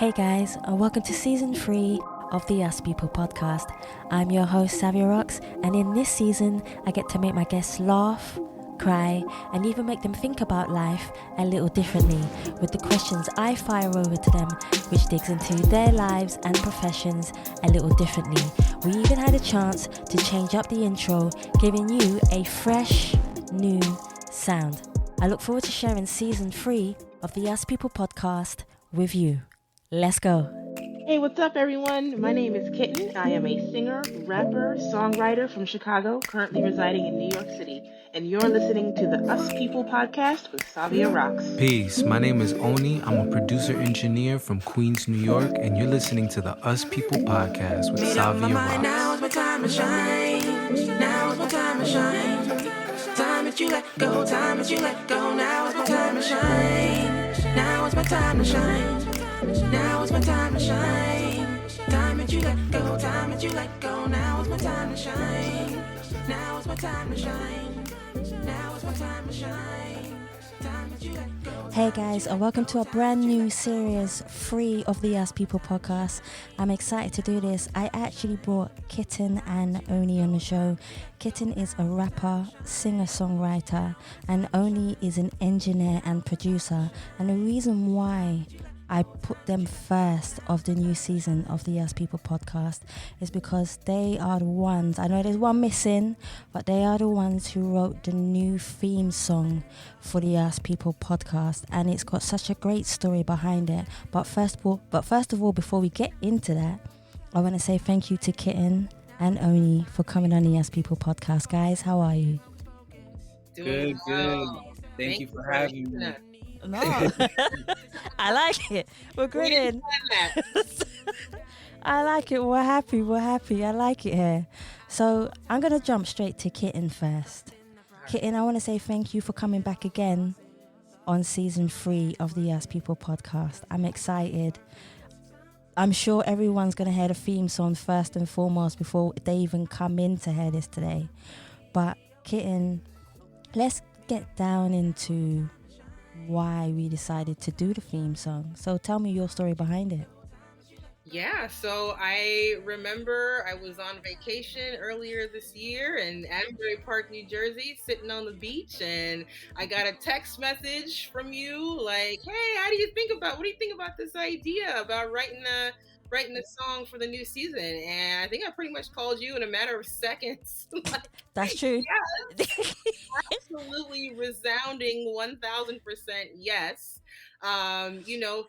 Hey guys, and welcome to season 3 of the Us People podcast. I'm your host Savia, and in this season I get to make my guests laugh, cry, and even make them think about life a little differently with the questions I fire over to them, which digs into their lives and professions a little differently. We even had a chance to change up the intro, giving you a fresh, new sound. I look forward to sharing season 3 of the Us People podcast with you. Let's go. Hey, what's up, everyone? My name is KiTTN. I am a singer, rapper, songwriter from Chicago, currently residing in New York City. And you're listening to the Us People podcast with Savia Rocks. Peace. My name is Ony. I'm a producer engineer from Queens, New York, and you're listening to the Us People podcast with Savia Rocks. Now is my time to shine. Now is my time to shine. Time that you let go. Time that you let go. Now is my time to shine. Now is my time to shine. Now is my time to shine. Time that you let go. Time that you let go. Now is my time to shine. Now is my time to shine. Now is my time to shine. Time that you let go. Hey guys, and welcome to a brand new series 3 of the Us People podcast. I'm excited to do this. I actually brought KiTTN and Ony on the show. KiTTN is a rapper, singer-songwriter, and Ony is an engineer and producer. And the reason why I put them first of the new season of the Us People podcast is because they are the ones, I know there's one missing, but they are the ones who wrote the new theme song for the Us People podcast, and it's got such a great story behind it. But first of all, before we get into that, I want to say thank you to KiTTN and Ony for coming on the Us People podcast. Guys, how are you? Good. Thank you for having me. No, I like it. We're grinning. I like it. We're happy. I like it here. So I'm going to jump straight to KiTTN first. KiTTN, I want to say thank you for coming back again on season 3 of the Us People podcast. I'm excited. I'm sure everyone's going to hear the theme song first and foremost before they even come in to hear this today. But KiTTN, let's get down into why we decided to do the theme song. So tell me your story behind it. Yeah, so I remember I was on vacation earlier this year in Asbury Park, New Jersey, sitting on the beach, and I got a text message from you like, hey, what do you think about this idea about writing a song for the new season? And I think I pretty much called you in a matter of seconds. Like, that's true. Yes. Absolutely resounding 1000% yes.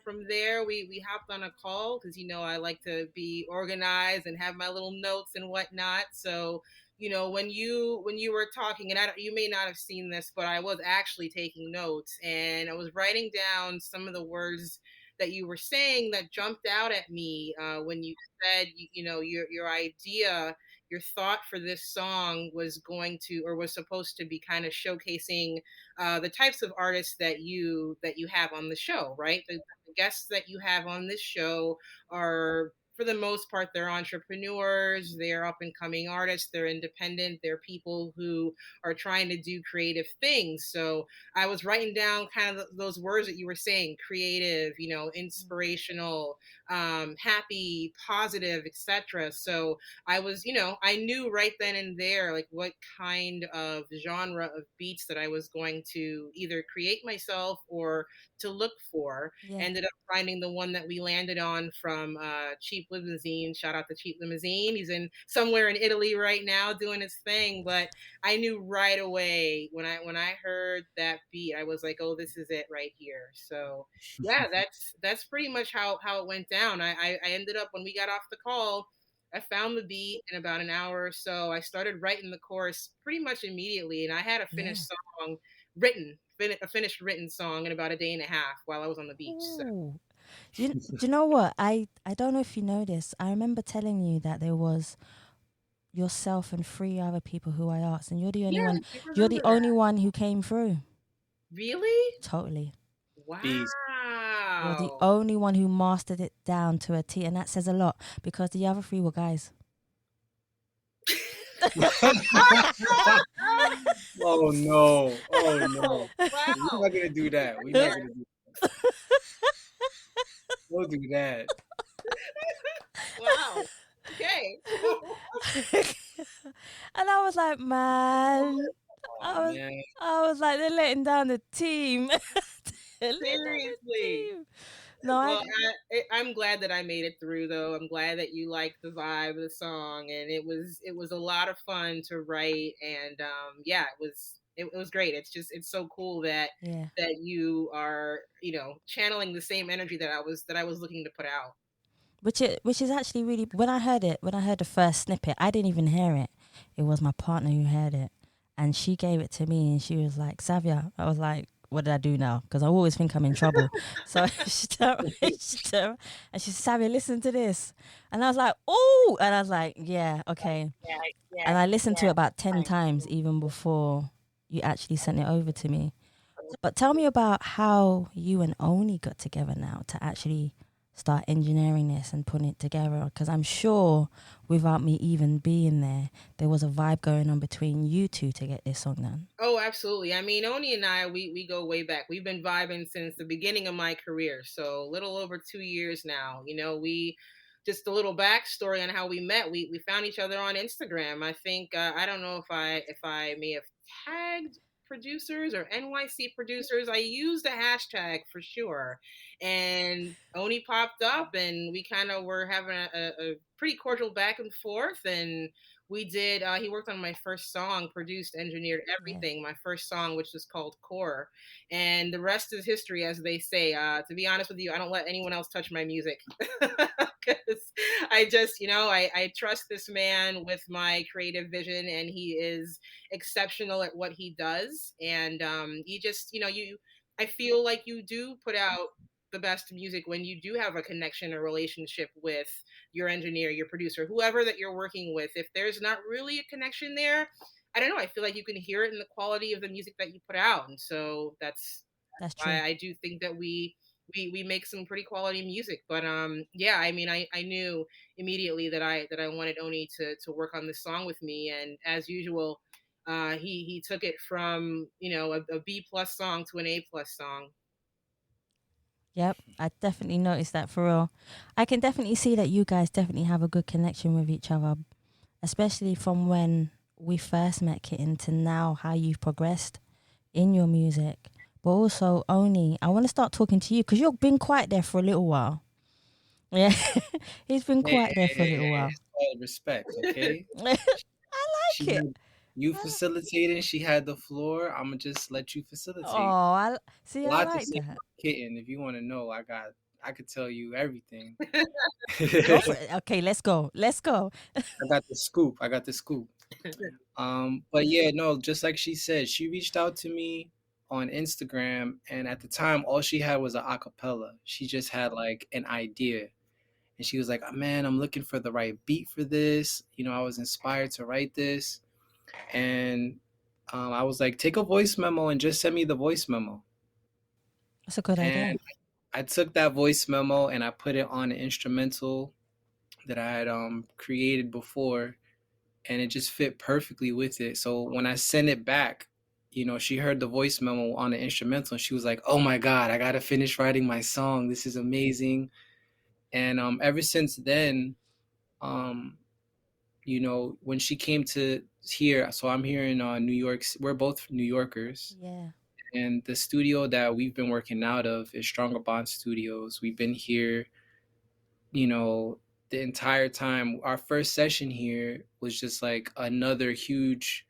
From there we hopped on a call because I like to be organized and have my little notes and whatnot. So when you were talking, and you may not have seen this, but I was actually taking notes, and I was writing down some of the words that you were saying that jumped out at me when you said your idea, your thought for this song was supposed to be kind of showcasing the types of artists that you have on the show, right? The guests that you have on this show are, for the most part, they're entrepreneurs, they're up and coming artists, they're independent, they're people who are trying to do creative things. So I was writing down kind of those words that you were saying: creative, inspirational, happy, positive, etc. So I was, I knew right then and there, like, what kind of genre of beats that I was going to either create myself or to look for. Yeah. Ended up finding the one that we landed on from Cheap Limousine. Shout out to Cheap Limousine. He's somewhere in Italy right now doing his thing. But I knew right away when I heard that beat, I was like, oh, this is it right here. So yeah, that's pretty much how it went down. I ended up, when we got off the call, I found the beat in about an hour or so. I started writing the chorus pretty much immediately, and I had a finished song written. A finished written song in about a day and a half while I was on the beach. So. Do you know what? I don't know if you know this. I remember telling you that there was yourself and 3 other people who I asked, and you're the only one. You're the only one who came through. Really? Totally. Wow. You're the only one who mastered it down to a T, and that says a lot because the other 3 were guys. Oh no! Wow. We're not gonna do that. Don't do that. Wow. Okay. And I was like, man, Oh I was, man. I was like, they're letting down the team. They're letting down the Seriously. team. No, Well, I'm glad that I made it through, though. I'm glad that you liked the vibe of the song, and it was a lot of fun to write, and yeah, it was great. It's so cool that yeah. you are channeling the same energy that I was looking to put out. Which is actually really, when I heard it, when I heard the first snippet, I didn't even hear it. It was my partner who heard it, and she gave it to me, and she was like, Savia. I was like, what did I do now? Because I always think I'm in trouble. So and she said, Savia, listen to this. And I was like, oh, and I was like, yeah, okay. And I listened to it about 10 times even before you actually sent it over to me. But tell me about how you and Ony got together now to actually start engineering this and putting it together. Because I'm sure without me even being there, there was a vibe going on between you two to get this song done. Oh, absolutely. I mean, Oni and I, we go way back. We've been vibing since the beginning of my career. So a little over 2 years now. We just a little backstory on how we met. We found each other on Instagram. I think I don't know if I may have tagged producers or NYC producers. I used a hashtag for sure, and Oni popped up, and we kind of were having a pretty cordial back and forth, and we did he worked on my first song, produced, engineered everything. My first song, which was called Core, and the rest is history, as they say. To be honest with you, I don't let anyone else touch my music because I just I trust this man with my creative vision, and he is exceptional at what he does. And he just you I feel like you do put out the best music when you do have a connection or relationship with your engineer, your producer, whoever that you're working with. If there's not really a connection there, I don't know. I feel like you can hear it in the quality of the music that you put out, and so that's That's why true. I do think that we make some pretty quality music. But yeah, I mean, I knew immediately that I wanted Oni to work on this song with me, and as usual, he took it from a B+ song to an A+ song. Yep, I definitely noticed that for real. I can definitely see that you guys definitely have a good connection with each other, especially from when we first met KiTTN to now, how you've progressed in your music. But also, Ony, I want to start talking to you because you've been quiet there for a little while. Yeah, he's been Hey, quiet there hey, for a hey, little hey, while. it's all respect, okay? I like She it. had you facilitating, she had the floor. I'ma just let you Oh, facilitate. see, A I lot to like say that. about kitten. If you want to know, I could tell you everything. Go for I it. Okay, let's go. Let's go. got the scoop. I got the scoop. But yeah, no, just like she said, she reached out to me on Instagram, and at the time, all she had was an acapella. She just had like an idea, and she was like, "Oh, man, I'm looking for the right beat for this. I was inspired to write this." And I was like, "Take a voice memo and just send me the voice memo." That's a good And idea. I took that voice memo and I put it on an instrumental that I had created before, and it just fit perfectly with it. So when I sent it back, she heard the voice memo on the instrumental and she was like, "Oh my God, I gotta finish writing my song. This is amazing." And ever since then, um, when she came to here, so I'm here in New York. We're both New Yorkers, Yeah. and the studio that we've been working out of is Stronger Bond Studios. We've been here, you know, the entire time. Our first session here was just like another huge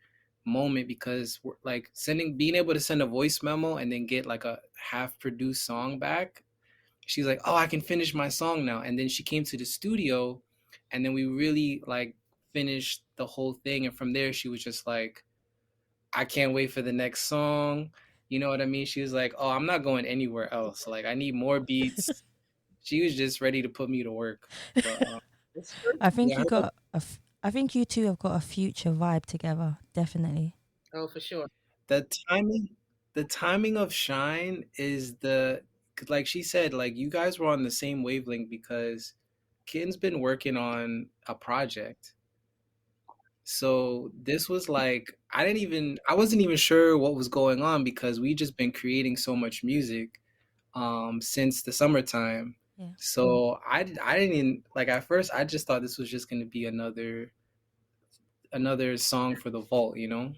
moment because we're like being able to send a voice memo and then get like a half produced song back. She's like, "Oh, I can finish my song now." And then she came to the studio and then we really like finished the whole thing. And from there, she was just like, "I can't wait for the next song." You know what I mean? She was like, "Oh, I'm not going anywhere else. Like, I need more beats." She was just ready to put me to work. But I think yeah, you got I think you two have got a future vibe together. Definitely. Oh, for sure. the timing, the timing of Shine is like she said, like you guys were on the same wavelength because Ken's been working on a project. So this was like I wasn't even sure what was going on because we just been creating so much music since the summertime. Yeah. So I didn't even, like, at first I just thought this was just going to be another song for the vault, you know?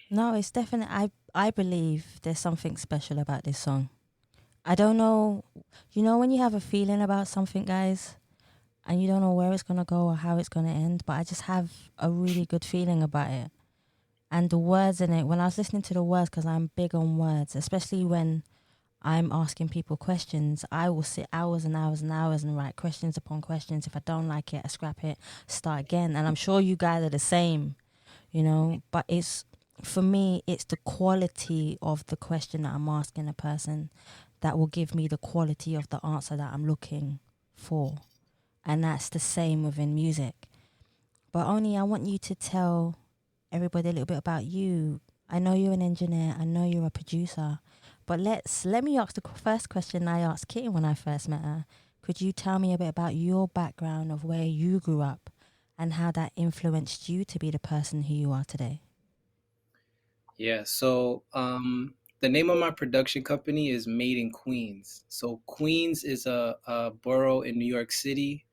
No, it's definitely. I believe there's something special about this song. I don't know. You know when you have a feeling about something, guys, and you don't know where it's gonna go or how it's gonna end, but I just have a really good feeling about it. And the words in it, when I was listening to the words, because I'm big on words, especially when I'm asking people questions, I will sit hours and hours and hours and write questions upon questions. If I don't like it, I scrap it, start again. And I'm sure you guys are the same, you know, but it's, for me, it's the quality of the question that I'm asking a person that will give me the quality of the answer that I'm looking for. And that's the same within music. But only I want you to tell everybody a little bit about you. I know you're an engineer, I know you're a producer, but let me ask the first question I asked KiTTN when I first met her. Could you tell me a bit about your background of where you grew up and how that influenced you to be the person who you are today? Yeah, so the name of my production company is Made in Queens. So Queens is a borough in New York City,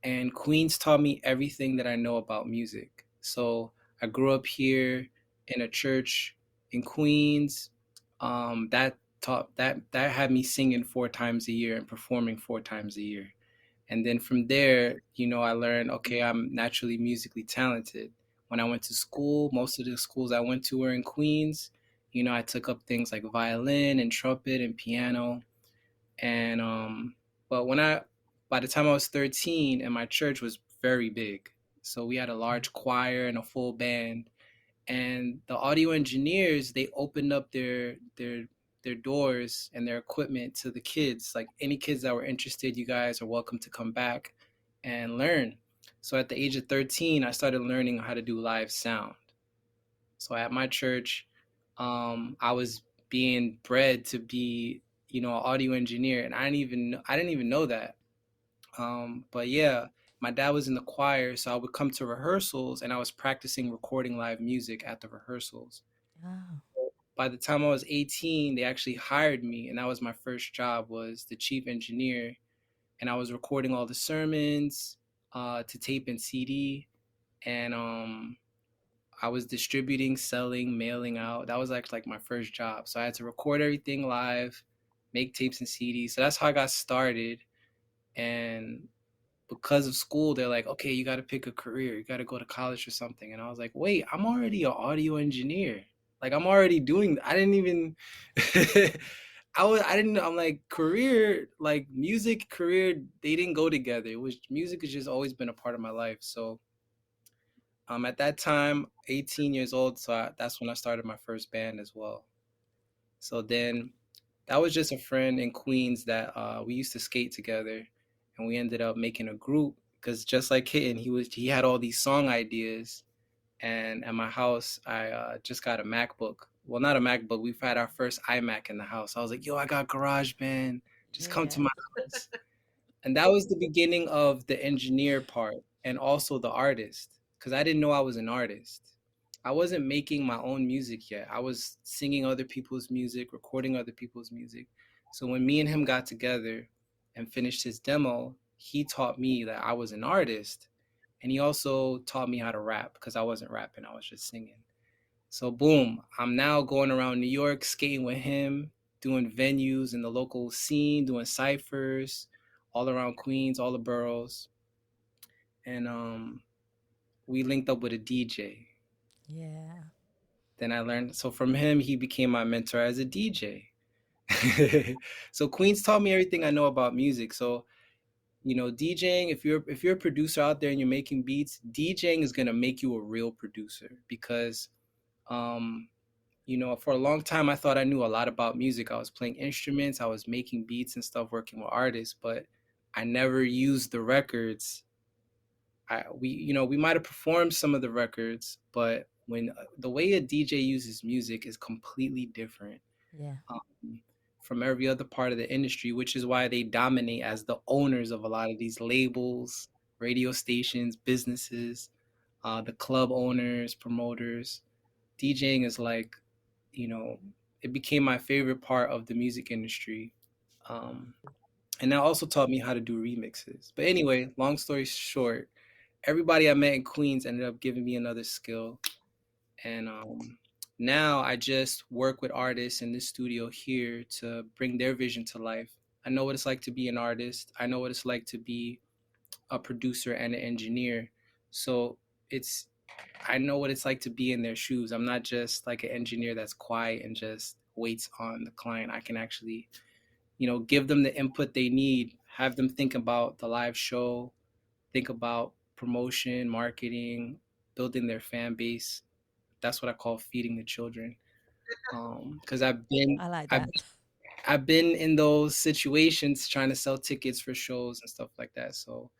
and Queens taught me everything that I know about music. So I grew up here in a church in Queens. That had me singing 4 times a year and performing 4 times a year. And then from there, I learned, okay, I'm naturally musically talented. When I went to school, most of the schools I went to were in Queens. I took up things like violin and trumpet and piano. And but by the time I was 13, and my church was very big, so we had a large choir and a full band, and the audio engineers, they opened up their doors and their equipment to the kids. Like, any kids that were interested, you guys are welcome to come back and learn. So at the age of 13, I started learning how to do live sound. So at my church, I was being bred to be, an audio engineer, and I didn't even know that. But yeah, my dad was in the choir, so I would come to rehearsals, and I was practicing recording live music at the rehearsals. Oh, By the time I was 18, they actually hired me, and that was my first job, was the chief engineer, and I was recording all the sermons to tape and CD, and I was distributing, selling, mailing out. That was like my first job. So I had to record everything live, make tapes and CDs. So that's how I got started. And because of school, they're like, okay, you got to pick a career. You got to go to college or something. And I was like, wait, I'm already an audio engineer. Like, I'm already doing. I didn't even. I didn't. I'm like, career, like music career. They didn't go together. It was, music has just always been a part of my life. So at that time, 18 years old, so that's when I started my first band as well. So then that was just a friend in Queens that we used to skate together, and we ended up making a group, because just like KiTTN, he had all these song ideas. And at my house, I just got a MacBook. Well, not a MacBook. We've had our first iMac in the house. I was like, yo, I got GarageBand. Just come to yeah. my house. And that was the beginning of the engineer part, and also the artist, because I didn't know I was an artist. I wasn't making my own music yet. I was singing other people's music, recording other people's music. So when me and him got together and finished his demo, he taught me that I was an artist. And he also taught me how to rap, because I wasn't rapping, I was just singing. So boom, I'm now going around New York skating with him, doing venues in the local scene, doing ciphers all around Queens, all the boroughs. And we linked up with a DJ. Yeah. Then I learned, so from him, he became my mentor as a DJ. So Queens taught me everything I know about music. So, DJing, if you're a producer out there and you're making beats, DJing is gonna make you a real producer, because um for a long time, I thought I knew a lot about music. I was playing instruments, I was making beats and stuff, working with artists, but I never used the records. We might have performed some of the records, but when the way a DJ uses music is completely different Yeah. um, from every other part of the industry, which is why they dominate as the owners of a lot of these labels, radio stations, businesses, the club owners, promoters. DJing is like, you know, it became my favorite part of the music industry. Um, And that also taught me how to do remixes. But anyway, long story short, everybody I met in Queens ended up giving me another skill. And now I just work with artists in this studio here to bring their vision to life. I know what it's like to be an artist. I know what it's like to be a producer and an engineer. So it's I know what it's like to be in their shoes. I'm not just like an engineer that's quiet and just waits on the client. I can actually, give them the input they need, have them think about the live show, think about promotion, marketing, building their fan base. That's what I call feeding the children. Because I like I've that. I've been in those situations trying to sell tickets for shows and stuff like that. So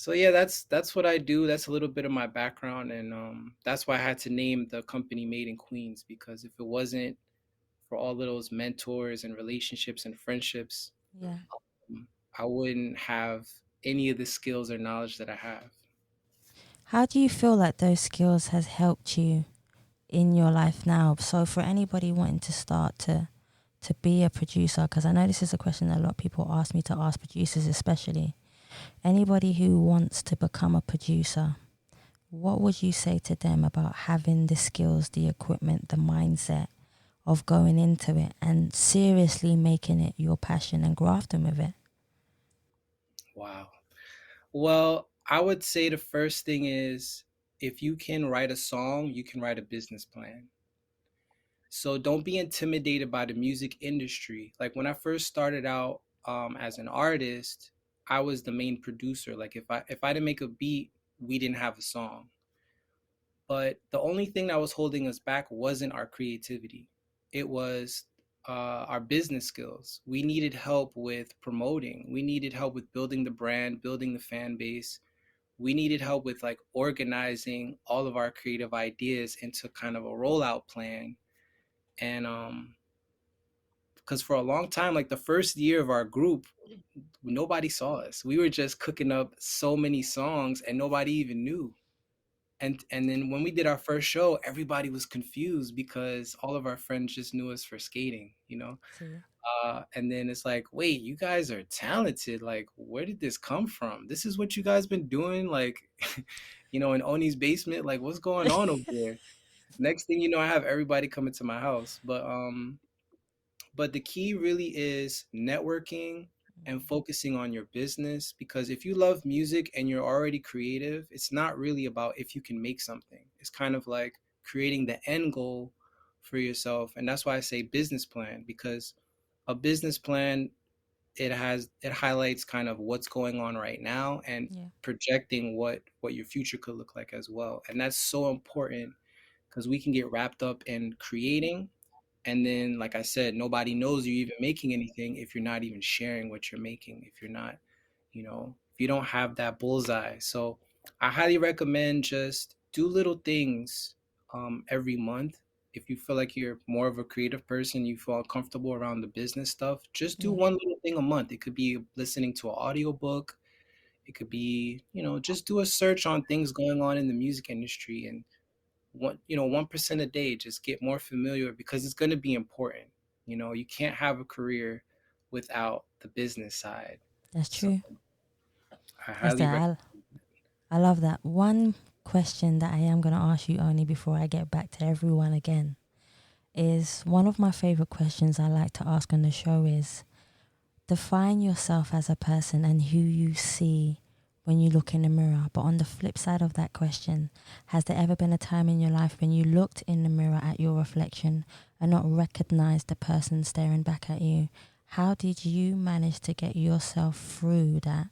yeah, that's what I do. That's a little bit of my background, and that's why I had to name the company Made in Queens, because if it wasn't for all of those mentors and relationships and friendships, Yeah. um, I wouldn't have any of the skills or knowledge that I have. How do you feel like those skills has helped you in your life now? So for anybody wanting to start to be a producer, because I know this is a question that a lot of people ask me to ask producers, especially anybody who wants to become a producer, what would you say to them about having the skills, the equipment, the mindset of going into it and seriously making it your passion and grafting with it? Wow. Well, I would say the first thing is, if you can write a song, you can write a business plan. So don't be intimidated by the music industry. Like when I first started out as an artist, I was the main producer. Like if I didn't make a beat, we didn't have a song. But the only thing that was holding us back wasn't our creativity. It was our business skills. We needed help with promoting. We needed help with building the brand, building the fan base. We needed help with like organizing all of our creative ideas into kind of a rollout plan. And because for a long time, like the first year of our group, nobody saw us. We were just cooking up so many songs and nobody even knew. And then when we did our first show, everybody was confused because all of our friends just knew us for skating. See? And then it's like, wait, you guys are talented. Like, where did this come from? This is what you guys been doing, like, in Ony's basement. Like, what's going on over there? Next thing you know, I have everybody coming to my house. But the key really is networking and focusing on your business, because if you love music and you're already creative, it's not really about if you can make something. It's kind of like creating the end goal for yourself. And that's why I say business plan, because a business plan, it highlights kind of what's going on right now and Yeah. projecting what your future could look like as well. And that's so important, because we can get wrapped up in creating, and then like I said, nobody knows you're even making anything if you're not even sharing what you're making, if you're not, if you don't have that bullseye. So I highly recommend just do little things every month. If you feel like you're more of a creative person, you feel comfortable around the business stuff, just do Yeah. one little thing a month. It could be listening to an audiobook. It could be, just do a search on things going on in the music industry, and 1% a day. Just get more familiar, because it's going to be important. You can't have a career without the business side. That's So true. I That's highly recommend. that. I love that. One question that I am going to ask you only before I get back to everyone again is one of my favorite questions I like to ask on the show is define yourself as a person and who you see when you look in the mirror. But on the flip side of that question, has there ever been a time in your life when you looked in the mirror at your reflection and not recognized the person staring back at you? How did you manage to get yourself through that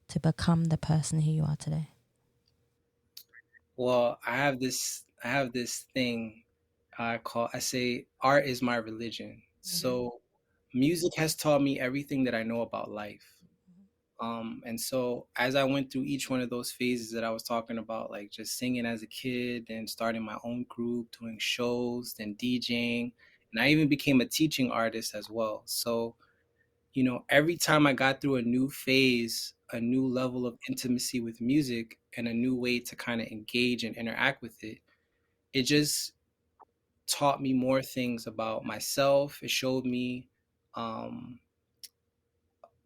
to become the person who you are today? Well, I have this thing I say art is my religion. So music has taught me everything that I know about life. And so as I went through each one of those phases that I was talking about, like just singing as a kid, then starting my own group, doing shows, then DJing, and I even became a teaching artist as well. So, every time I got through a new phase, a new level of intimacy with music, and a new way to kind of engage and interact with it, it just taught me more things about myself. It showed me um,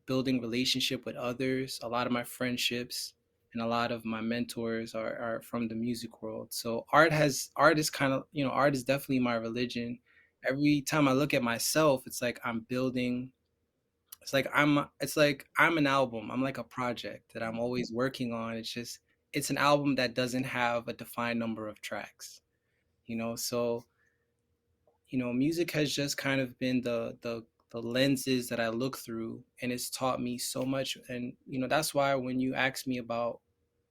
building relationship with others. A lot of my friendships and a lot of my mentors are from the music world. So art is kind of, art is definitely my religion. Every time I look at myself, it's like I'm building, it's like I'm an album. I'm like a project that I'm always working on. It's an album that doesn't have a defined number of tracks, so music has just kind of been the lenses that I look through, and it's taught me so much. And that's why when you ask me about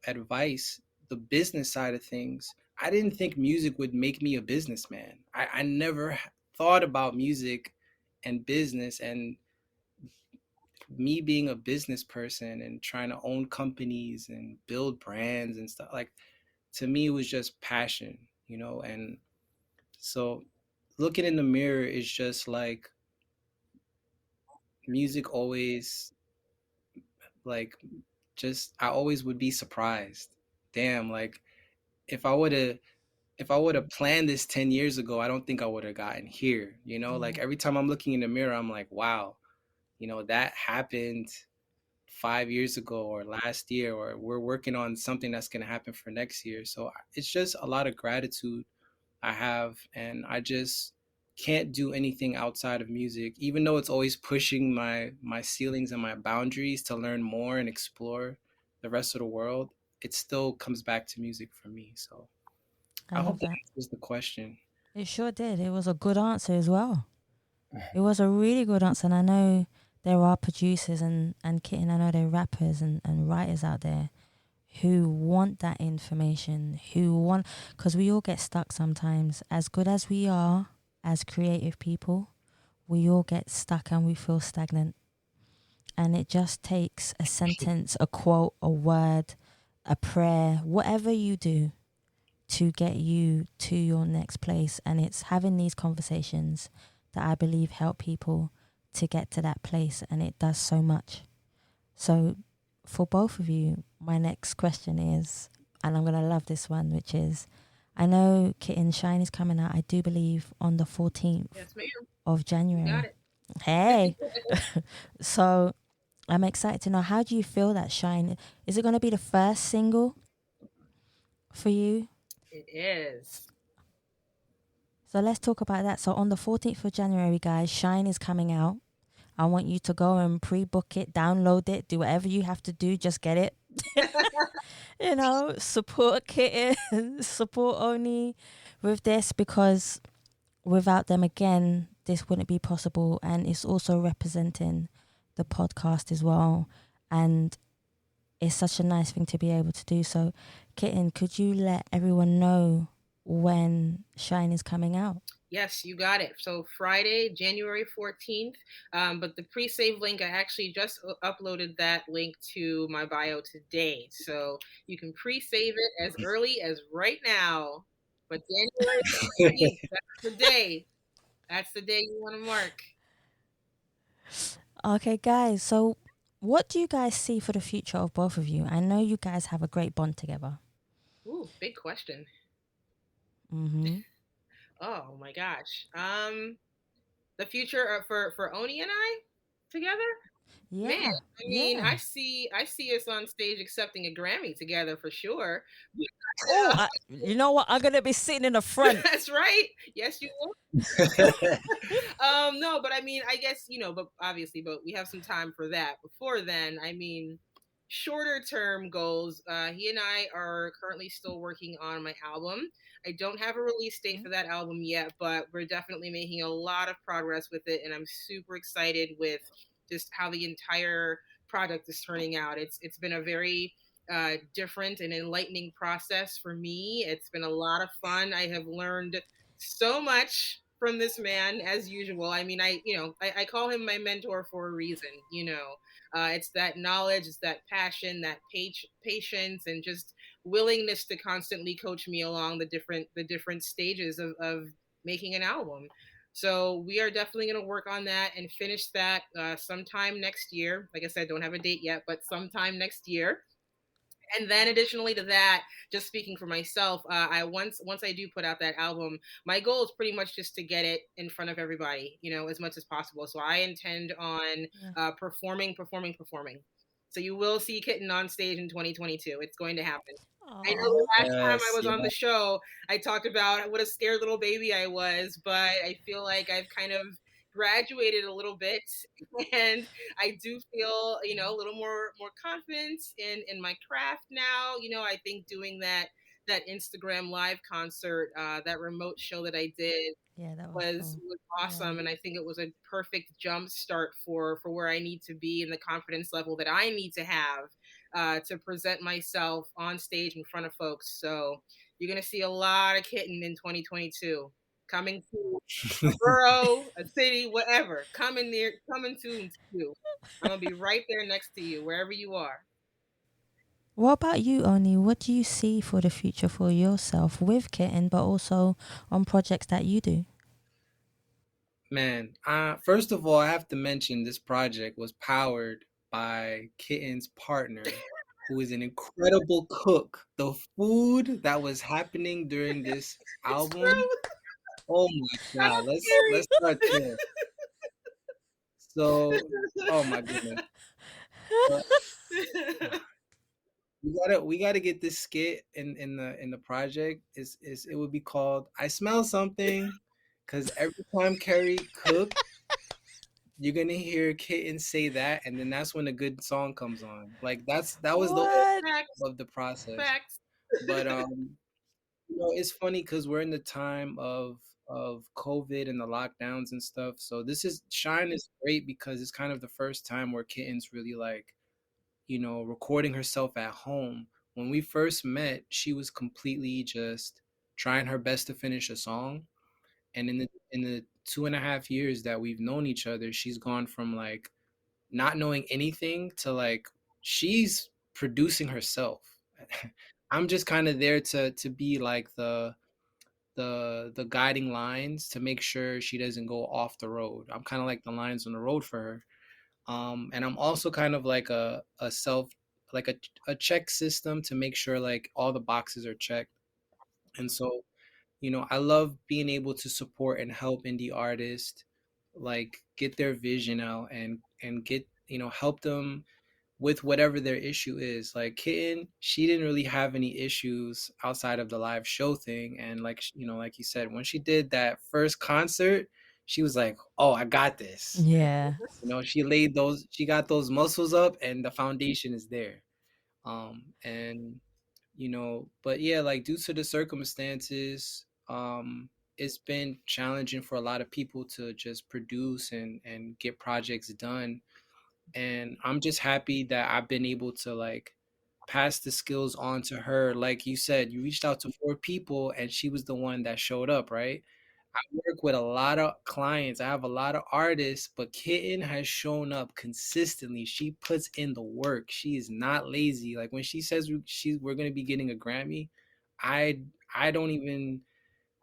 advice, the business side of things, I didn't think music would make me a businessman. I never thought about music and business, and me being a business person and trying to own companies and build brands and stuff. Like, to me, it was just passion, and so looking in the mirror is just like music always, like, just I always would be surprised. Damn, like, if I would have planned this 10 years ago, I don't think I would have gotten here. Like, every time I'm looking in the mirror, I'm like, wow, that happened 5 years ago or last year, or we're working on something that's going to happen for next year. So it's just a lot of gratitude I have, and I just can't do anything outside of music, even though it's always pushing my ceilings and my boundaries to learn more and explore the rest of the world. It still comes back to music for me. So I I love hope that that. answers the question. It sure did. It was a good answer as well. It was a really good answer. And I know there are producers and KiTTN, I know there are rappers and writers out there who want that information, because we all get stuck sometimes. As good as we are as creative people, we all get stuck and we feel stagnant. And it just takes a sentence, a quote, a word, a prayer, whatever you do to get you to your next place. And it's having these conversations that I believe help people to get to that place. And it does so much. So for both of you, my next question is, and I'm going to love this one, which is, I know KiTTN Shine is coming out, I do believe, on the 14th Yes, ma'am. of January. You got it. Hey. So I'm excited to know, how do you feel that Shine? Is it going to be the first single for you? It is. So let's talk about that. So on the 14th of January, guys, Shine is coming out. I want you to go and pre-book it, download it, do whatever you have to do, just get it. Support KiTTN, support Ony with this, because without them, again, this wouldn't be possible. And it's also representing the podcast as well. And it's such a nice thing to be able to do. So KiTTN, could you let everyone know when Shine is coming out? Yes, you got it. So Friday, January 14th. But the pre-save link, I actually just uploaded that link to my bio today. So you can pre-save it as early as right now. But January 14th, that's the day. That's the day you want to mark. Okay, guys. So what do you guys see for the future of both of you? I know you guys have a great bond together. Ooh, big question. Mm-hmm. Oh my gosh. The future for Ony and I together? Yeah. Man, I mean, Yeah. I see us on stage accepting a Grammy together for sure. Oh, you know what? I'm gonna be sitting in the front. That's right. Yes, you will. No, but I mean, I guess, but obviously, but we have some time for that. Before then, I mean, shorter term goals. He and I are currently still working on my album. I don't have a release date for that album yet, but we're definitely making a lot of progress with it, and I'm super excited with just how the entire project is turning out. It's been a very different and enlightening process for me. It's been a lot of fun. I have learned so much from this man, as usual. I mean, I call him my mentor for a reason. It's that knowledge, it's that passion, that patience, and just willingness to constantly coach me along the different stages of making an album. So we are definitely going to work on that and finish that sometime next year. Like I said, don't have a date yet, but sometime next year. And then additionally to that, just speaking for myself, I once I do put out that album, my goal is pretty much just to get it in front of everybody, as much as possible. So I intend on performing. So you will see Kitten on stage in 2022. It's going to happen. I know the last time I Yes, was yeah. on the show, I talked about what a scared little baby I was, but I feel like I've kind of graduated a little bit, and I do feel a little more confidence in my craft now. I think doing that Instagram live concert, that remote show that I did, Yeah, that was was cool. was awesome, and I think it was a perfect jump start for where I need to be and the confidence level that I need to have, to present myself on stage in front of folks. So you're gonna see a lot of Kitten in 2022 coming to a borough, a city, whatever. Coming to you. I'm gonna be right there next to you wherever you are. What about you, Oni? What do you see for the future for yourself with Kitten, but also on projects that you do? Man, first of all, I have to mention this project was powered by Kitten's partner, who is an incredible cook. The food that was happening during this It's album, true. oh my I'm God, let's scary. start there. So, oh my goodness. But we gotta get this skit in the project. Is it would be called "I Smell Something," because every time Carrie cooks, you're gonna hear Kitten say that, and then that's when a good song comes on. Like that was the What? Facts. of the process. Facts. But it's funny because we're in the time of COVID and the lockdowns and stuff. So this is Shine is great because it's kind of the first time where Kitten's really like recording herself at home. When we first met, she was completely just trying her best to finish a song. And in the 2.5 years that we've known each other, she's gone from like not knowing anything to like she's producing herself. I'm just kind of there to be like the guiding lines to make sure she doesn't go off the road. I'm kind of like the lines on the road for her. And I'm also kind of like a self like a check system to make sure like all the boxes are checked. And so I love being able to support and help indie artists like get their vision out and get help them with whatever their issue is. Like Kitten, she didn't really have any issues outside of the live show thing, and like like you said, when she did that first concert, she was like, "Oh, I got this." Yeah. She got those muscles up and the foundation is there. And but yeah, like due to the circumstances, it's been challenging for a lot of people to just produce and get projects done. And I'm just happy that I've been able to like pass the skills on to her. Like you said, you reached out to 4 people and she was the one that showed up, right? I work with a lot of clients. I have a lot of artists, but Kitten has shown up consistently. She puts in the work. She is not lazy. Like when she says we're gonna be getting a Grammy, I I don't even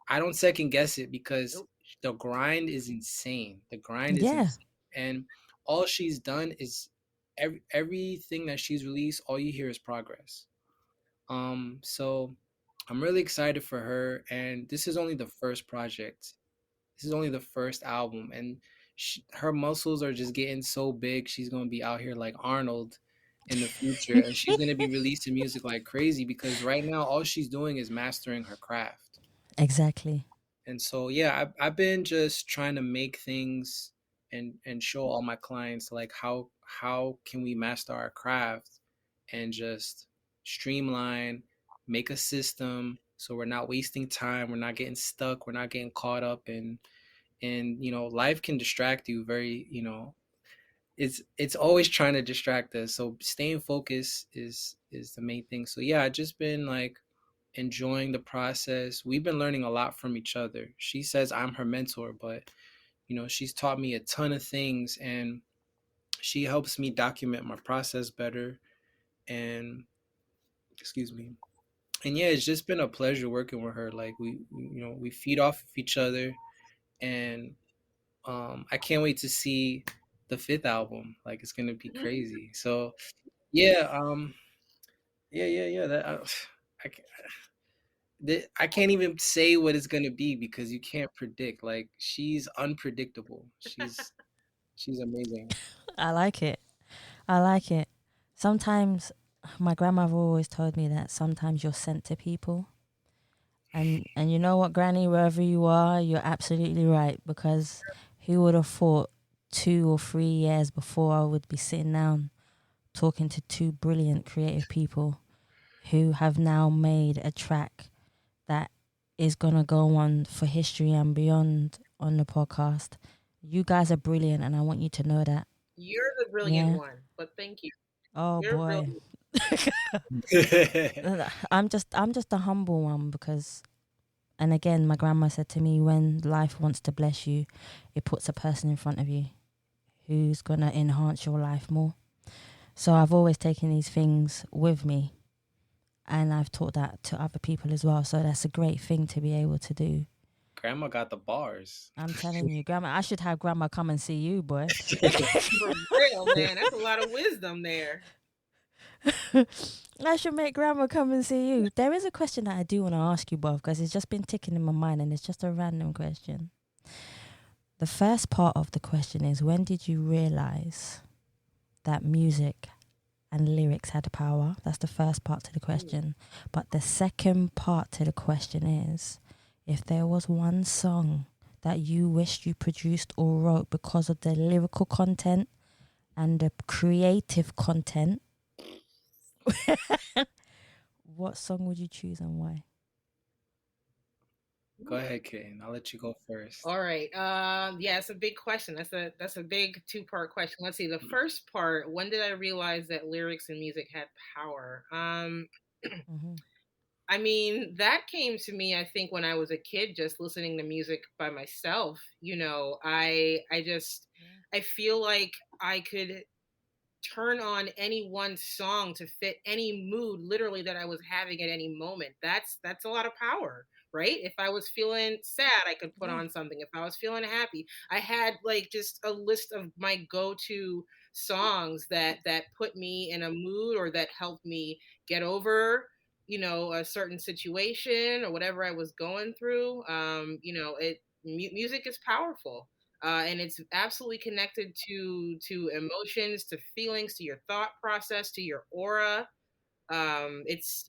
I don't second guess it because Nope. the grind is insane. The grind is Yeah. insane, and all she's done is everything that she's released. All you hear is progress. So I'm really excited for her, and this is only the first project. This is only the first album, and her muscles are just getting so big. She's gonna be out here like Arnold in the future, and she's gonna be releasing music like crazy because right now all she's doing is mastering her craft. Exactly. And so yeah, I've been just trying to make things and show all my clients like how can we master our craft and just streamline, make a system so we're not wasting time, we're not getting stuck, we're not getting caught up in and life can distract you very it's always trying to distract us, so staying focused is the main thing. So yeah, I just been like enjoying the process. We've been learning a lot from each other. She says I'm her mentor, but she's taught me a ton of things and she helps me document my process better. And excuse me. And yeah, it's just been a pleasure working with her. Like we feed off of each other, and I can't wait to see the fifth album. Like it's gonna be crazy. So yeah, Yeah. I can't even say what it's gonna be because you can't predict. Like she's unpredictable. She's amazing. I like it. I like it. Sometimes my grandmother always told me that sometimes you're sent to people. And you know what, Granny, wherever you are, you're absolutely right, because who would have thought 2 or 3 years before I would be sitting down talking to two brilliant creative people who have now made a track that is going to go on for history and beyond on the podcast. You guys are brilliant, and I want you to know that. You're the brilliant Yeah. one, but thank you. Oh You're boy. brilliant. I'm just a humble one because, and again, my grandma said to me, when life wants to bless you, it puts a person in front of you who's going to enhance your life more. So I've always taken these things with me, and I've taught that to other people as well. So that's a great thing to be able to do. Grandma got the bars. I'm telling you, grandma, I should have grandma come and see you, boy. For real, man. That's a lot of wisdom there. I should make grandma come and see you. There is a question that I do want to ask you both because it's just been ticking in my mind and it's just a random question. The first part of the question is, when did you realize that music and lyrics had power? That's the first part to the question. But the second part to the question is, if there was one song that you wished you produced or wrote because of the lyrical content and the creative content, what song would you choose and why? Go ahead, Kane. I'll let you go first. All right. Yeah, it's a big question. That's a big two-part question. Let's see. The first part, when did I realize that lyrics and music had power? Mm-hmm. I mean, that came to me, I think, when I was a kid, just listening to music by myself. I feel like I could turn on any one song to fit any mood literally that I was having at any moment. That's a lot of power, right? If I was feeling sad, I could put Yeah. on something. If I was feeling happy, I had like just a list of my go-to songs that put me in a mood or that helped me get over a certain situation or whatever I was going through. Music is powerful, and it's absolutely connected to emotions, to feelings, to your thought process, to your aura. It's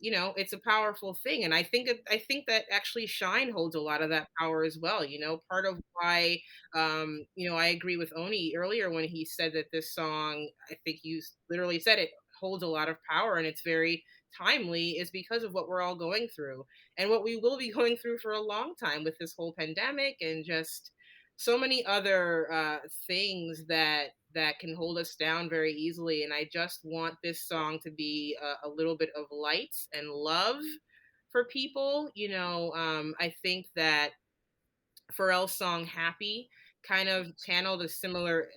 a powerful thing, and I think that actually Shine holds a lot of that power as well. Part of why I agree with Oni earlier when he said that this song, I think you literally said it, holds a lot of power and it's very timely, is because of what we're all going through and what we will be going through for a long time with this whole pandemic and just so many other things that can hold us down very easily. And I just want this song to be a little bit of light and love for people. I think that Pharrell's song "Happy" kind of channeled a similar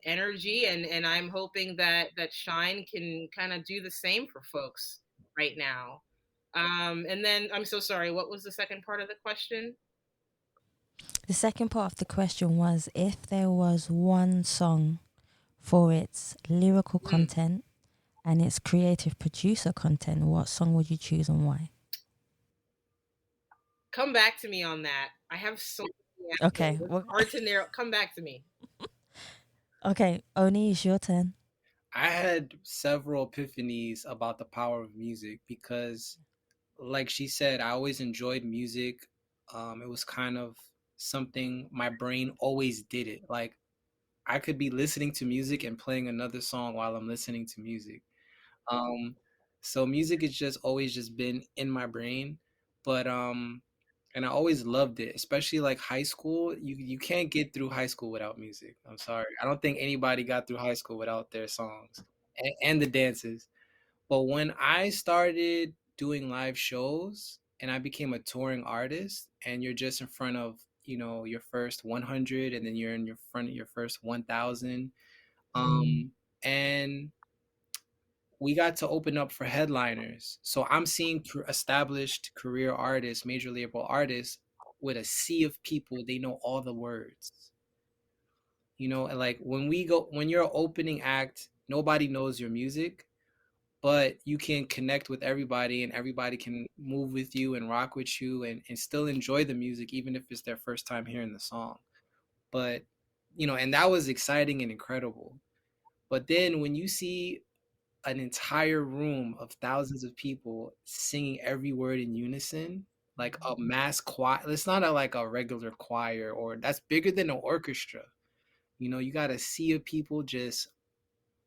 energy, and I'm hoping that Shine can kind of do the same for folks right now. And then I'm so sorry. What was the second part of the question? The second part of the question was, if there was one song for its lyrical Mm. content and its creative producer content, what song would you choose and why? Come back to me on that. I have so many Okay. answers. It's hard to narrow. Come back to me. Okay, Oni, it's your turn. I had several epiphanies about the power of music because, like she said, I always enjoyed music. It was kind of something my brain always did it. Like I could be listening to music and playing another song while I'm listening to music. Um, so music has just always just been in my brain, but and I always loved it, especially like high school. You can't get through high school without music. I'm sorry. I don't think anybody got through high school without their songs and the dances. But when I started doing live shows and I became a touring artist and you're just in front of, your first 100 and then you're in your front of your first 1000, and we got to open up for headliners. So I'm seeing established career artists, major label artists with a sea of people. They know all the words. And like when you're an opening act, nobody knows your music. but you can connect with everybody and everybody can move with you and rock with you and still enjoy the music even if it's their first time hearing the song. But and that was exciting and incredible. But then when you see an entire room of thousands of people singing every word in unison, like a mass choir, it's not like a regular choir, or that's bigger than an orchestra. You got a sea of people just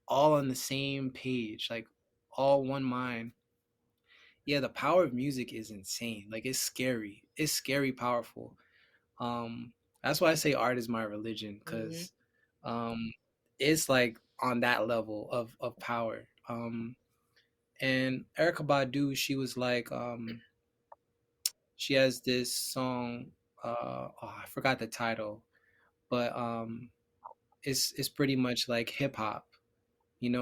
all on the same page, like all one mind. Yeah, the power of music is insane. Like it's scary. It's scary powerful. Um, that's why I say art is my religion, because it's like on that level of power. And Erica Badu, she was like, she has this song. I forgot the title, but it's pretty much like hip hop.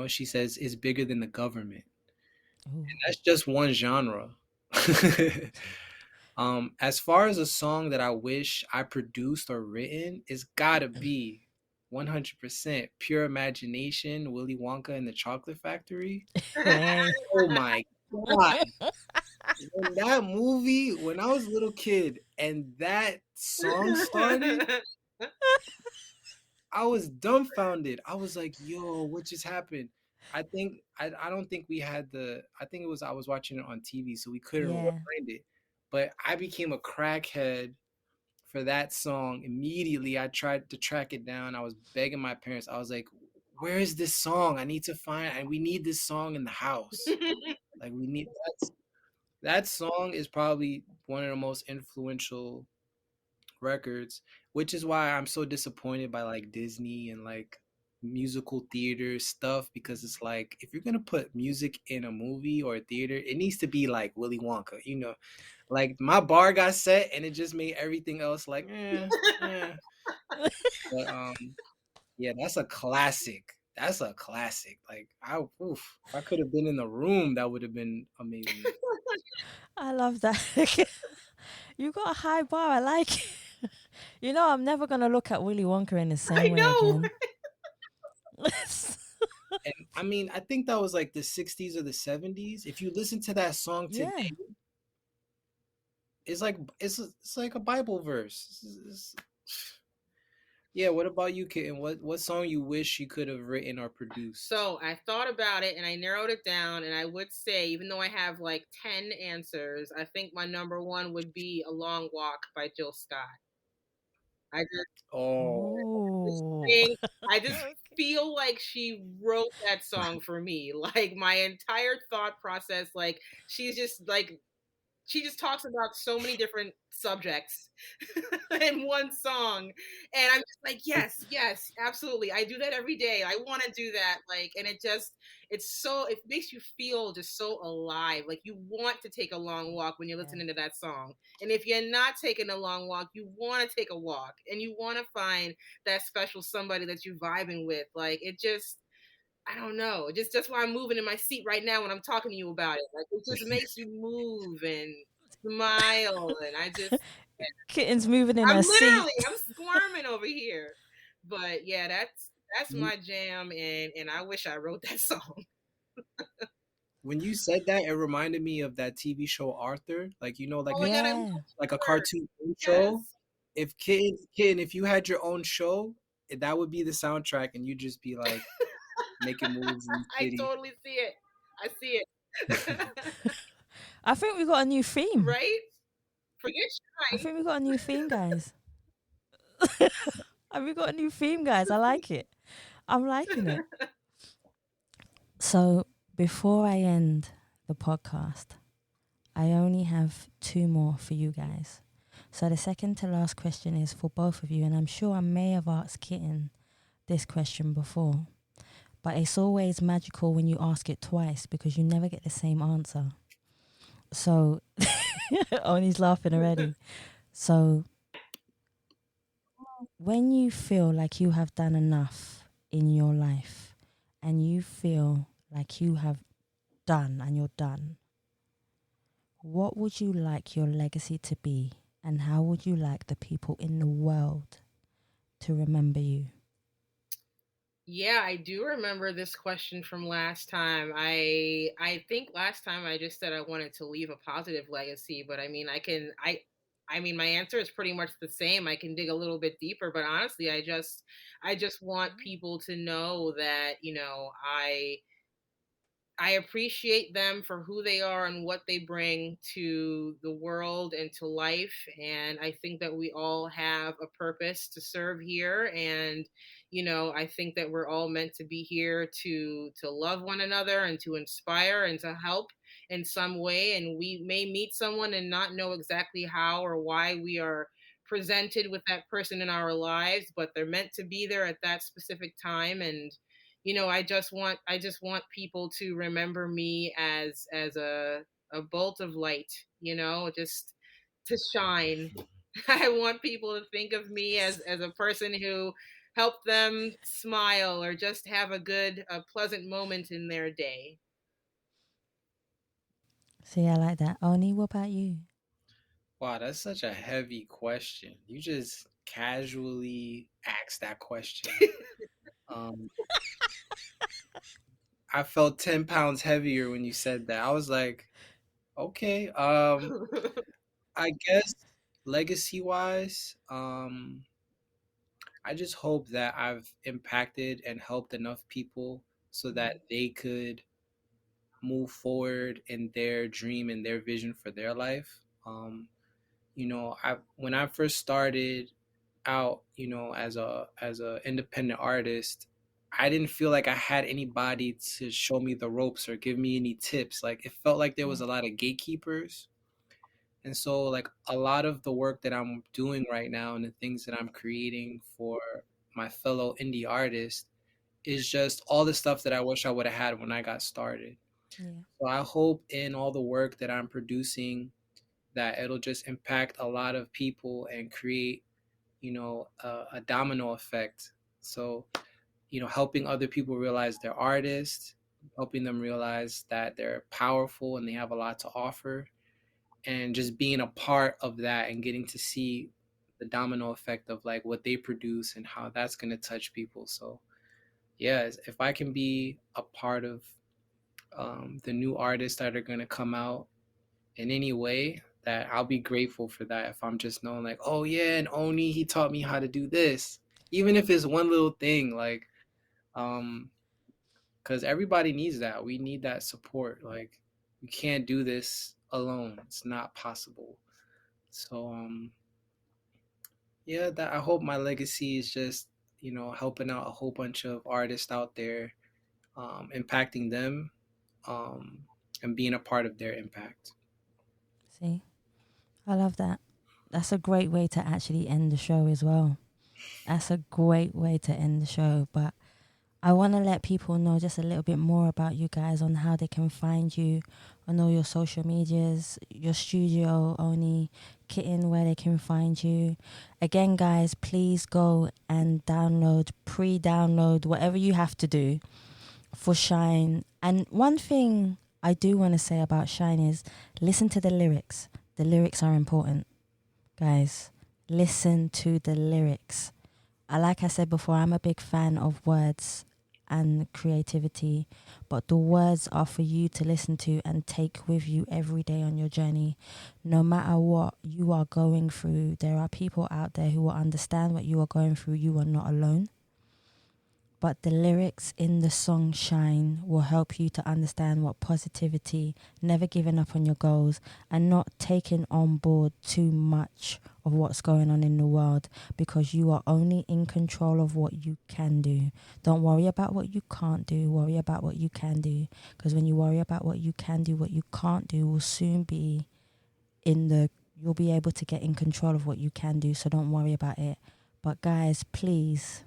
She says it's bigger than the government. Ooh. And that's just one genre. As far as a song that I wish I produced or written, it's gotta be 100% Pure Imagination, Willy Wonka and the Chocolate Factory. Hey. Oh my God. When that movie, when I was a little kid and that song started, I was dumbfounded. I was like, yo, what just happened? I don't think we had I think I was watching it on TV, so we couldn't Yeah. find it. But I became a crackhead for that song. Immediately I tried to track it down. I was begging my parents. I was like, where is this song? I need to find, and we need this song in the house. Like we need that song is probably one of the most influential records, which is why I'm so disappointed by like Disney and like musical theater stuff, because it's like if you're gonna put music in a movie or a theater, it needs to be like Willy Wonka, like my bar got set and it just made everything else like eh. But yeah, that's a classic. That's a classic. Like if I could have been in the room, that would have been amazing. I love that. You got a high bar. I like it. I'm never going to look at Willy Wonka in the I same way know. again. And I mean, I think that was like the 60s or the 70s. If you listen to that song today, Yeah. it's like a Bible verse. Yeah, what about you, KiTTN? What song you wish you could have written or produced? So I thought about it and I narrowed it down, and I would say, even though I have like 10 answers, I think my number one would be A Long Walk by Jill Scott. I Oh, just feel like she wrote that song for me. Like my entire thought process, like she's just like she just talks about so many different subjects in one song, and I'm just like, yes, absolutely, I do that every day. I want to do that, like, and it makes you feel just so alive. Like you want to take a long walk when you're listening to that song, and if you're not taking a long walk, you want to take a walk and you want to find that special somebody that you're vibing with. Like it just, I don't know. Just why I'm moving in my seat right now when I'm talking to you about it. Like it just makes you move and smile, and KiTTN's moving in her seat. I'm squirming over here. But yeah, that's my jam, and I wish I wrote that song. when you said that, it reminded me of that TV show Arthur. Like like Oh my God, I Yeah. like a cartoon show. yes. If KiTTN, if you had your own show, that would be the soundtrack, and you'd just be like making moves in the I city. totally see it. I see it. I think we got a new theme. Right? Forget I Shine. think we got a new theme, guys. Have we got a new theme, guys? I like it. I'm liking it. So before I end the podcast, I only have two more for you guys. So the second to last question is for both of you, and I'm sure I may have asked KiTTN this question before, but it's always magical when you ask it twice because you never get the same answer. So Ony's laughing already. So when you feel like you have done enough in your life and you feel like you have done and you're done, what would you like your legacy to be, and how would you like the people in the world to remember you? Yeah, I do remember this question from last time. I think last time I just said I wanted to leave a positive legacy, but I mean, I mean my answer is pretty much the same. I can dig a little bit deeper, but honestly, I just want people to know that, I appreciate them for who they are and what they bring to the world and to life. And I think that we all have a purpose to serve here. And, I think that we're all meant to be here to love one another and to inspire and to help in some way. And we may meet someone and not know exactly how or why we are presented with that person in our lives, but they're meant to be there at that specific time. And I just want people to remember me as a bolt of light, just to shine. I want people to think of me as a person who helped them smile or just have a pleasant moment in their day. See, I like that. Oni, what about you? Wow, that's such a heavy question. You just casually asked that question. Um, I felt 10 pounds heavier when you said that. I was like, okay. I guess legacy wise, I just hope that I've impacted and helped enough people so that they could move forward in their dream and their vision for their life. I when I first started out, as a independent artist, I didn't feel like I had anybody to show me the ropes or give me any tips. Like it felt like there Yeah. was a lot of gatekeepers. And so like a lot of the work that I'm doing right now and the things that I'm creating for my fellow indie artists is just all the stuff that I wish I would have had when I got started. Yeah. So I hope in all the work that I'm producing that it'll just impact a lot of people and create, a domino effect. So, helping other people realize they're artists, helping them realize that they're powerful and they have a lot to offer, and just being a part of that and getting to see the domino effect of like what they produce and how that's going to touch people. So, yeah, if I can be a part of the new artists that are going to come out in any way, that I'll be grateful for that. If I'm just knowing like, oh yeah, and Oni, he taught me how to do this, even if it's one little thing, like, um, because everybody needs that. We need that support. Like, we can't do this alone. It's not possible. So, yeah, that I hope my legacy is just, helping out a whole bunch of artists out there, impacting them, um, and being a part of their impact. See, I love that. That's a great way to actually end the show as well. That's a great way to end the show. But I want to let people know just a little bit more about you guys on how they can find you on all your social medias, your studio, Ony, KiTTN, where they can find you. Again, guys, please go and pre-download, whatever you have to do for Shine. And one thing I do want to say about Shine is listen to the lyrics. The lyrics are important, guys. Listen to the lyrics. Like I said before, I'm a big fan of words and creativity, but the words are for you to listen to and take with you every day on your journey. No matter what you are going through, there are people out there who will understand what you are going through. You are not alone. But the lyrics in the song Shine will help you to understand what positivity, never giving up on your goals, and not taking on board too much of what's going on in the world, because you are only in control of what you can do. Don't worry about what you can't do, worry about what you can do. Because when you worry about what you can do, what you can't do will soon be you'll be able to get in control of what you can do, so don't worry about it. But guys, please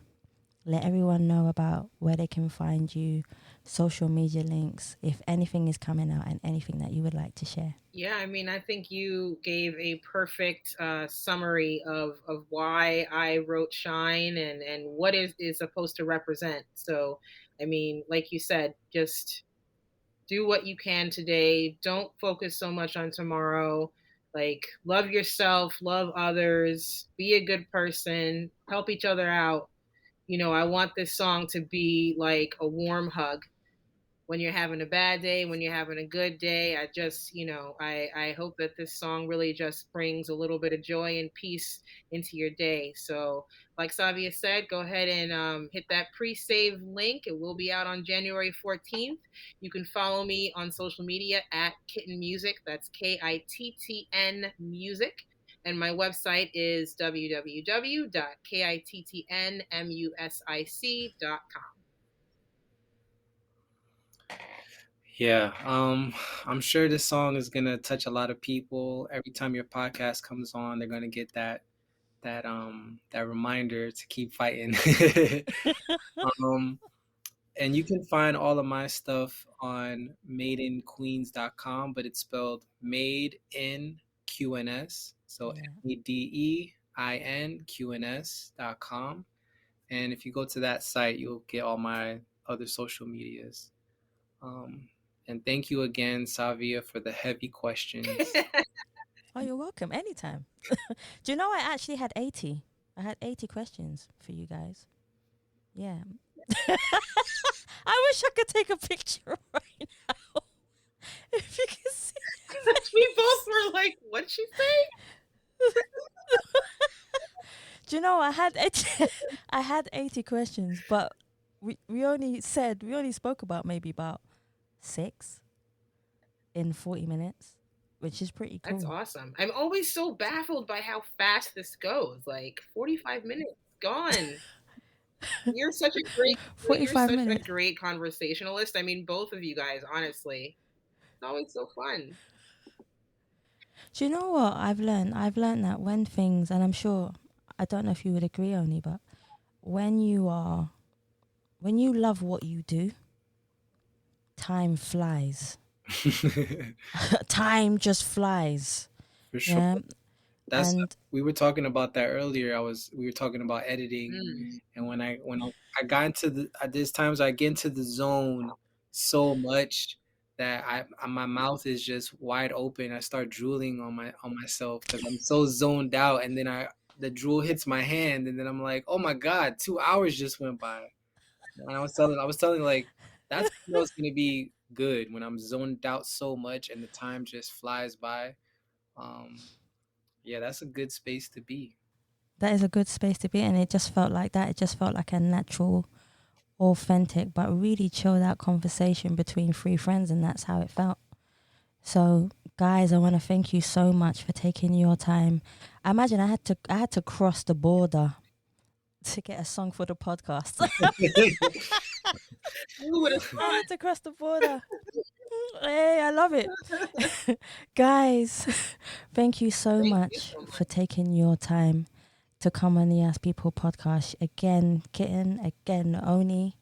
let everyone know about where they can find you, social media links, if anything is coming out, and anything that you would like to share. Yeah, I mean, I think you gave a perfect summary of why I wrote Shine and what is supposed to represent. So, I mean, like you said, just do what you can today. Don't focus so much on tomorrow. Like, love yourself, love others, be a good person, help each other out. I want this song to be like a warm hug when you're having a bad day, when you're having a good day. I just, I hope that this song really just brings a little bit of joy and peace into your day. So, like Savia said, go ahead and hit that pre-save link. It will be out on January 14th. You can follow me on social media at KiTTN Music. That's KiTTN Music. And my website is www.KiTTNmusic.com. Yeah, I'm sure this song is gonna touch a lot of people. Every time your podcast comes on, they're gonna get that reminder to keep fighting. And you can find all of my stuff on madeinqueens.com, but it's spelled Made in QNS. So MADEINQNS.com. And if you go to that site, you'll get all my other social medias. And thank you again, Savia, for the heavy questions. Oh, you're welcome. Anytime. Do you know I actually had 80? I had 80 questions for you guys. Yeah. I wish I could take a picture right now. If you can see. We both were like, what'd she say? Do you know I had 80 questions, but we only spoke about maybe about 6 in 40 minutes, which is pretty cool. That's awesome. I'm always so baffled by how fast this goes. Like 45 minutes gone. You're such a great 45 minutes. a great conversationalist. I mean, both of you guys, honestly. It's always so fun. Do you know what I've learned? I've learned that when things, and I'm sure, I don't know if you would agree, Ony, but when you love what you do, time flies. Time just flies. For sure. Yeah? We were talking about that earlier. We were talking about editing, and when I got into there's times I get into the zone so much that my mouth is just wide open. I start drooling on myself because I'm so zoned out, and then the drool hits my hand, and then I'm like, oh my God, 2 hours just went by. And I was telling like, that's when it's gonna be good, when I'm zoned out so much and the time just flies by. Yeah, that's a good space to be. That is a good space to be, and it just felt like that. It just felt like a natural, authentic, but really chilled out conversation between 3 friends, and that's how it felt. So, guys, I want to thank you so much for taking your time. I imagine I had to cross the border to get a song for the podcast. I had to cross the border. Hey, I love it. Guys, thank you so much for taking your time to come on the Ask People podcast. Again, KiTTN, again, Ony,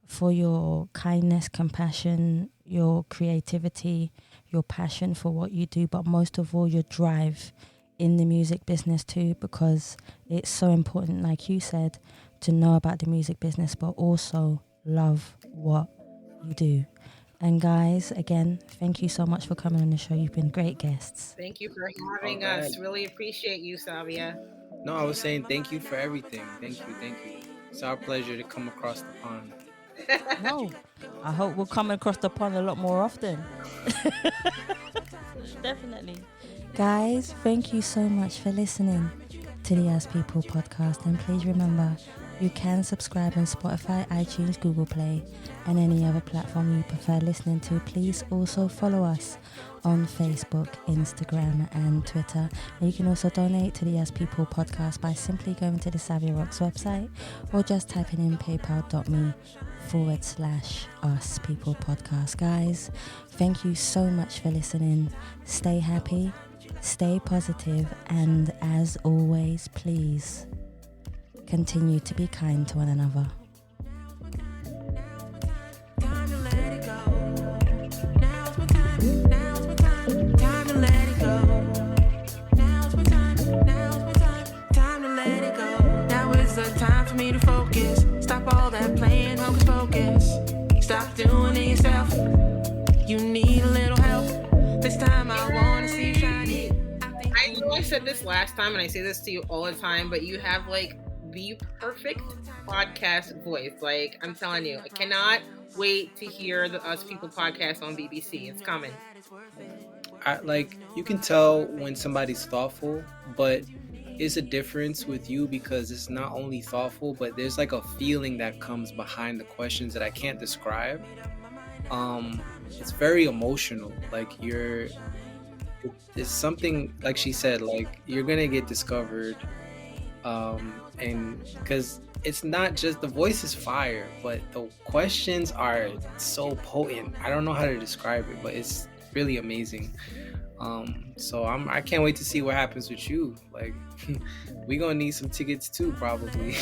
for your kindness, compassion, your creativity, your passion for what you do, but most of all, your drive in the music business too, because it's so important, like you said, to know about the music business, but also love what you do. And guys, again, thank you so much for coming on the show. You've been great guests. Thank you for having us. Really appreciate you, Savia. No, I was saying thank you for everything. Thank you. It's our pleasure to come across the pond. No, I hope we'll come across the pond a lot more often. Definitely. Guys, thank you so much for listening to the Ask People podcast. And please remember, you can subscribe on Spotify, iTunes, Google Play, and any other platform you prefer listening to. Please also follow us on Facebook, Instagram, and Twitter. And you can also donate to the Ask People podcast by simply going to the Savia Rocks website or just typing in paypal.me/Us People podcast. Guys, thank you so much for listening. Stay happy, stay positive, and as always, please continue to be kind to one another. Time to let it go. Now's my time. Now's my time. Time to let it go. Now's my time. Now's my time. Time to let it go. Now is the time for me to focus. Stop all that playing hocus pocus. Stop doing it yourself. You need a little help. This time I wanna see you shining. I know I said this last time, and I say this to you all the time, but you have like the perfect podcast voice. Like, I'm telling you, I cannot wait to hear the Us People podcast on BBC. It's coming. You can tell when somebody's thoughtful, but it's a difference with you because it's not only thoughtful, but there's like a feeling that comes behind the questions that I can't describe. It's very emotional. Like it's something, like she said, like you're gonna get discovered, and because it's not just the voice is fire, but the questions are so potent. I don't know how to describe it, but it's really amazing. So I can't wait to see what happens with you. Like, we gonna need some tickets too, probably.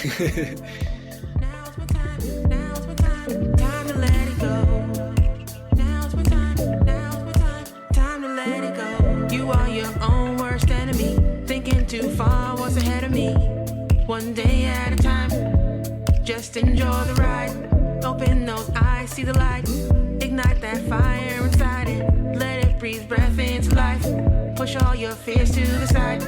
You are your own worst enemy. Thinking too far, what's ahead of me? One day at a time. Just enjoy the ride. Open those eyes, see the light. Ignite that fire inside it. Let it breathe breath into life. Push all your fears to the side.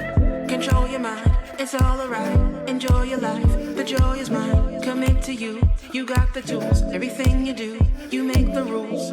Control your mind, it's all alright. Enjoy your life, the joy is mine. Commit to you, you got the tools. Everything you do, you make the rules.